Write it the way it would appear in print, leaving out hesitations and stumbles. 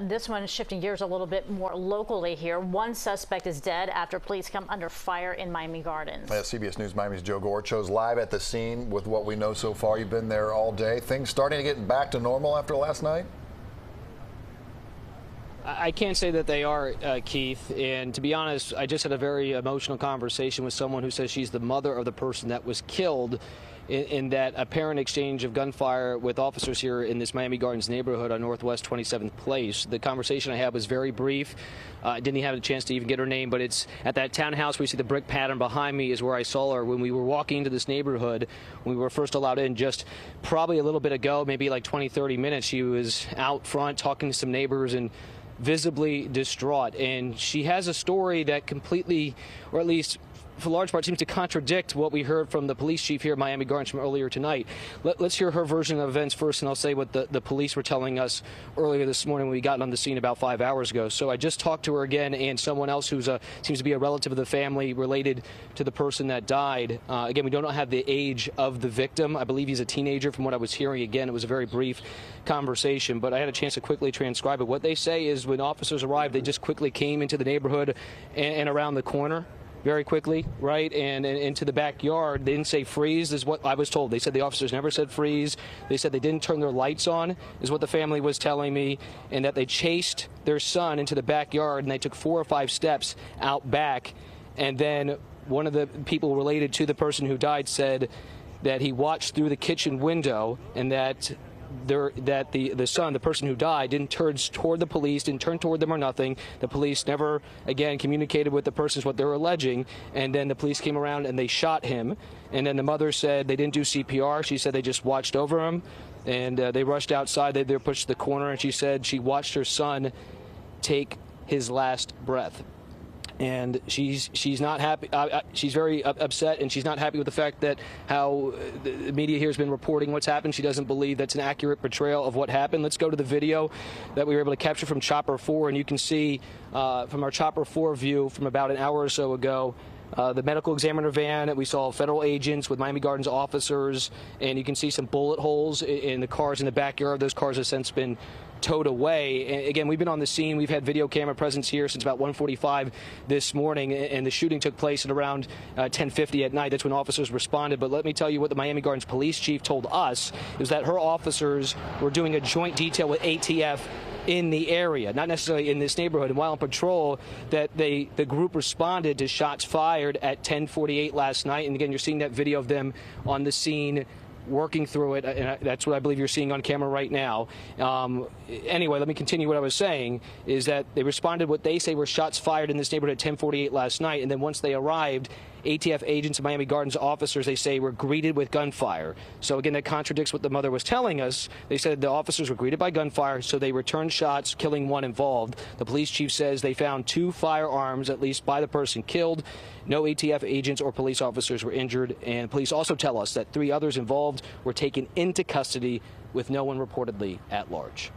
This one is shifting gears a little bit more locally here. One suspect is dead after police come under fire in Miami Gardens. CBS News Miami's Joe Gorcho's live at the scene with what we know so far. You've been there all day. Things starting to get back to normal after last night? I can't say that they are, Keith. And to be honest, I just had a very emotional conversation with someone who says she's the mother of the person that was killed in that apparent exchange of gunfire with officers here in this Miami Gardens neighborhood on Northwest 27th Place. The conversation I had was very brief. I didn't even have a chance to even get her name, but it's at that townhouse where you see the brick pattern behind me is where I saw her when we were walking into this neighborhood. When we were first allowed in just probably a little bit ago, maybe like 20, 30 minutes. She was out front talking to some neighbors and visibly distraught. And she has a story that completely, or at least for large part, seems to contradict what we heard from the police chief here at Miami Gardens from earlier tonight. Let's hear her version of events first, and I'll say what the police were telling us earlier this morning when we got on the scene about 5 hours ago. So I just talked to her again, and someone else who's seems to be a relative of the family related to the person that died. Again, we don't have the age of the victim. I believe he's a teenager from what I was hearing. Again, it was a very brief conversation, but I had a chance to quickly transcribe it. What they say is when officers arrived, they just quickly came into the neighborhood and around the corner very quickly, right, and into the backyard. They didn't say freeze, is what I was told. They said the officers never said freeze. They said they didn't turn their lights on, is what the family was telling me, and that they chased their son into the backyard, and they took 4 or 5 steps out back. And then one of the people related to the person who died said that he watched through the kitchen window, and that the son, the person who died, didn't turn toward the police, didn't turn toward them or nothing. The police never, again, communicated with the person, is what they're alleging. And then the police came around and they shot him. And then the mother said they didn't do CPR. She said they just watched over him. And they rushed outside. They were pushed to the corner. And she said she watched her son take his last breath. And she's not happy. She's very upset, and she's not happy with the fact that how the media here has been reporting what's happened. She doesn't believe that's an accurate portrayal of what happened. Let's go to the video that we were able to capture from Chopper 4, and you can see from our Chopper 4 view from about an hour or so ago, the medical examiner van. We saw federal agents with Miami Gardens officers, and you can see some bullet holes in the cars in the backyard. Those cars have since been towed away. And again, we've been on the scene. We've had video camera presence here since about 1:45 this morning, and the shooting took place at around 10:50 at night. That's when officers responded. But let me tell you what the Miami Gardens police chief told us is that her officers were doing a joint detail with ATF in the area, not necessarily in this neighborhood. And while on patrol, that the group responded to shots fired at 10:48 last night. And again, you're seeing that video of them on the scene working through it, and that's what I believe you're seeing on camera right now. Anyway, let me continue what I was saying, is that they responded what they say were shots fired in this neighborhood at 10:48 last night, and then once they arrived, ATF agents and Miami Gardens officers, they say, were greeted with gunfire. So again, that contradicts what the mother was telling us. They said the officers were greeted by gunfire, so they returned shots, killing one involved. The police chief says they found 2 firearms, at least by the person killed. No ATF agents or police officers were injured, and police also tell us that 3 others involved were taken into custody with no one reportedly at large.